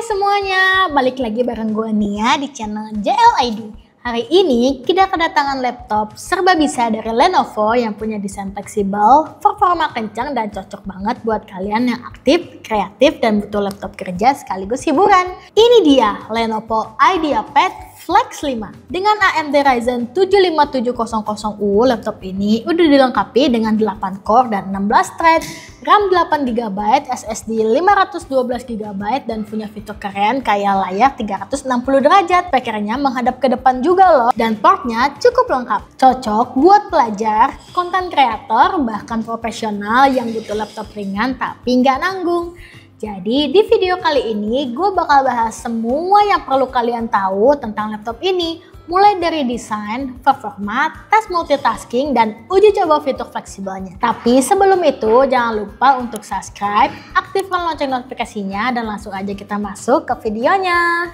Hai semuanya, balik lagi bareng gue Nia di channel JLID. Hari ini kita kedatangan laptop serba bisa dari Lenovo yang punya desain fleksibel, performa kencang dan cocok banget buat kalian yang aktif, kreatif dan butuh laptop kerja sekaligus hiburan. Ini dia Lenovo IdeaPad Flex 5. Dengan AMD Ryzen 75700U, laptop ini udah dilengkapi dengan 8 core dan 16 thread, RAM 8GB, SSD 512GB dan punya fitur keren kayak layar 360 derajat. Speakernya menghadap ke depan juga loh dan portnya cukup lengkap. Cocok buat pelajar, konten kreator, bahkan profesional yang butuh laptop ringan tapi nggak nanggung. Jadi di video kali ini gue bakal bahas semua yang perlu kalian tahu tentang laptop ini. Mulai dari desain, performa, tes multitasking, dan uji coba fitur fleksibelnya. Tapi sebelum itu jangan lupa untuk subscribe, aktifkan lonceng notifikasinya, dan langsung aja kita masuk ke videonya.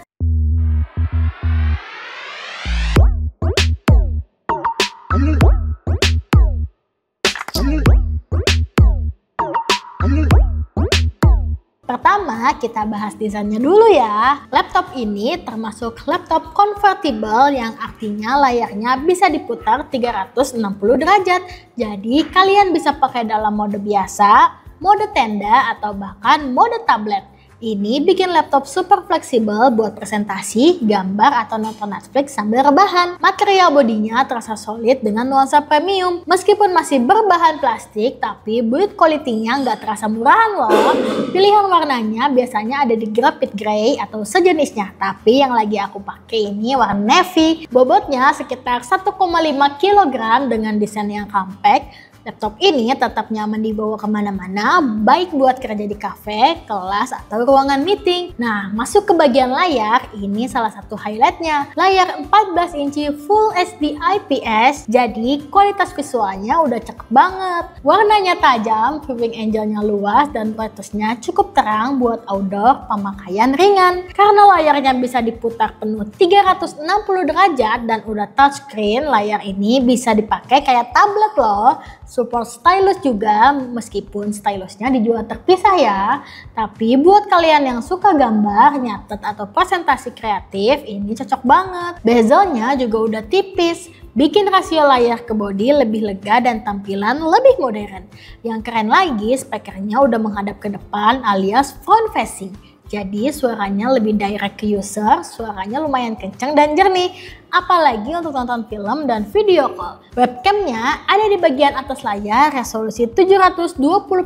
Pertama, kita bahas desainnya dulu ya. Laptop ini termasuk laptop convertible yang artinya layarnya bisa diputar 360 derajat. Jadi kalian bisa pakai dalam mode biasa, mode tenda, atau bahkan mode tablet. Ini bikin laptop super fleksibel buat presentasi, gambar, atau nonton Netflix sambil rebahan. Material bodinya terasa solid dengan nuansa premium. Meskipun masih berbahan plastik, tapi build quality-nya nggak terasa murahan loh. Pilihan warnanya biasanya ada di graphite gray atau sejenisnya. Tapi yang lagi aku pakai ini warna navy. Bobotnya sekitar 1,5 kg dengan desain yang compact. Laptop ini tetap nyaman dibawa kemana-mana, baik buat kerja di kafe, kelas, atau ruangan meeting. Nah, masuk ke bagian layar, ini salah satu highlightnya. Layar 14 inci Full HD IPS, jadi kualitas visualnya udah cakep banget. Warnanya tajam, viewing angle-nya luas, dan brightness-nya cukup terang buat outdoor pemakaian ringan. Karena layarnya bisa diputar penuh 360 derajat dan udah touchscreen, layar ini bisa dipakai kayak tablet loh. Support stylus juga, meskipun stylusnya dijual terpisah ya. Tapi buat kalian yang suka gambar, nyatet, atau presentasi kreatif, ini cocok banget. Bezelnya juga udah tipis, bikin rasio layar ke bodi lebih lega dan tampilan lebih modern. Yang keren lagi, speakernya udah menghadap ke depan alias front facing. Jadi suaranya lebih direct ke user, suaranya lumayan kencang dan jernih. Apalagi untuk nonton film dan video call. Webcamnya ada di bagian atas layar, resolusi 720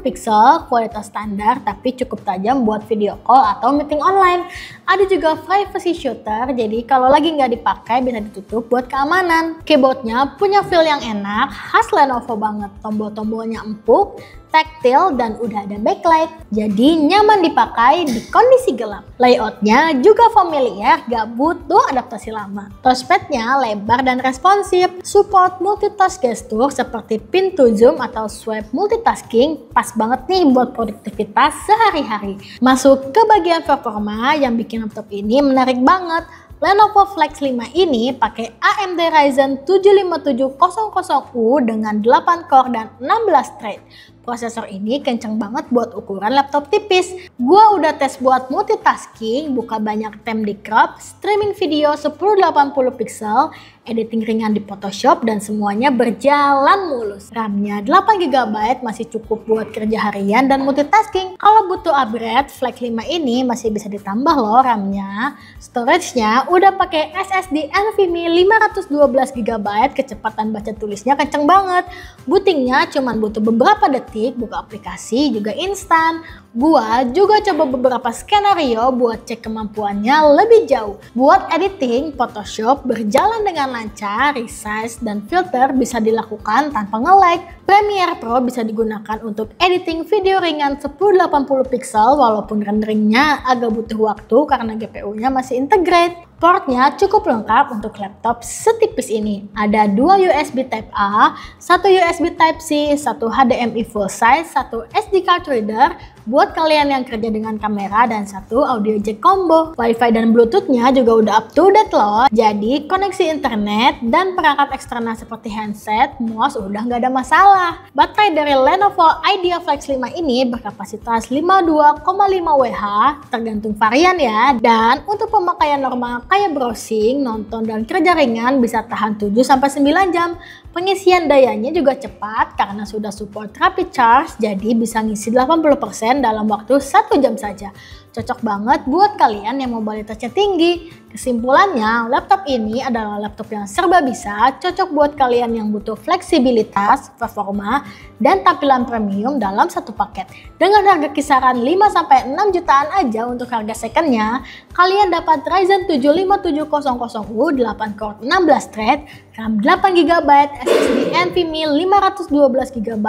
pixel, kualitas standar tapi cukup tajam buat video call atau meeting online. Ada juga privacy shooter, jadi kalau lagi nggak dipakai bisa ditutup buat keamanan. Keyboardnya punya feel yang enak, khas Lenovo banget. Tombol-tombolnya empuk, taktil, dan udah ada backlight. Jadi nyaman dipakai di kondisi gelap. Layoutnya juga familiar, gak butuh adaptasi lama. Touchpadnya lebar dan responsif, support multitask gestur seperti pintu zoom atau swipe multitasking, pas banget nih buat produktivitas sehari-hari. Masuk ke bagian performa yang bikin laptop ini menarik banget. Lenovo Flex 5 ini pakai AMD Ryzen 75700U dengan 8 core dan 16 thread. Prosesor ini kenceng banget buat ukuran laptop tipis. Gua udah tes buat multitasking, buka banyak tab di crop, streaming video 1080 pixel, editing ringan di Photoshop, dan semuanya berjalan mulus. RAM-nya 8GB masih cukup buat kerja harian dan multitasking. Kalau butuh upgrade, Flex 5 ini masih bisa ditambah loh RAM-nya. Storage-nya udah pakai SSD NVMe 512GB, kecepatan baca tulisnya kenceng banget. Bootingnya cuma butuh beberapa detik, buka aplikasi juga instan. Gua juga coba beberapa skenario buat cek kemampuannya lebih jauh. Buat editing, Photoshop berjalan dengan lancar, resize dan filter bisa dilakukan tanpa nge-lag. Premiere Pro bisa digunakan untuk editing video ringan 1080 pixel walaupun renderingnya agak butuh waktu karena GPU-nya masih integrate. Portnya cukup lengkap untuk laptop setipis ini. Ada 2 USB Type-A, 1 USB Type-C, 1 HDMI full size, 1 SD card reader buat kalian yang kerja dengan kamera, dan 1 audio jack combo. Wi-Fi dan Bluetooth-nya juga udah up to date loh. Jadi koneksi internet dan perangkat eksternal seperti handset, mouse udah nggak ada masalah. murah. Baterai dari Lenovo IdeaFlex 5 ini berkapasitas 52,5 Wh tergantung varian ya. Dan untuk pemakaian normal kayak browsing, nonton, dan kerja ringan bisa tahan 7-9 jam. Pengisian dayanya juga cepat karena sudah support rapid charge, jadi bisa ngisi 80% dalam waktu 1 jam saja. Cocok banget buat kalian yang mobilitasnya tinggi. Kesimpulannya, laptop ini adalah laptop yang serba bisa, cocok buat kalian yang butuh fleksibilitas, performa, dan tampilan premium dalam satu paket. Dengan harga kisaran 5-6 jutaan aja untuk harga secondnya, kalian dapat Ryzen 7 5700U 8 core 16 thread, RAM 8GB, SSD NVMe 512GB,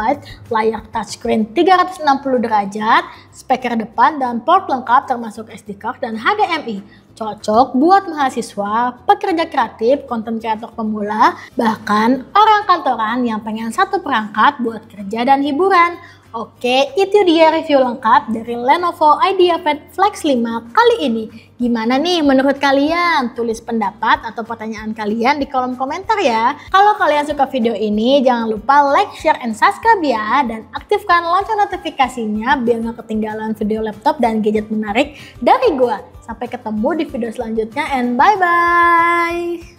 layar touchscreen 360 derajat, speaker depan dan port lengkap termasuk SD card dan HDMI. Cocok buat mahasiswa, pekerja kreatif, konten kreator pemula, bahkan orang kantoran yang pengen satu perangkat buat kerja dan hiburan. Oke, itu dia review lengkap dari Lenovo IdeaPad Flex 5 kali ini. Gimana nih menurut kalian? Tulis pendapat atau pertanyaan kalian di kolom komentar ya. Kalau kalian suka video ini, jangan lupa like, share, and subscribe ya. Dan aktifkan lonceng notifikasinya biar gak ketinggalan video laptop dan gadget menarik dari gua. Sampai ketemu di video selanjutnya and bye-bye!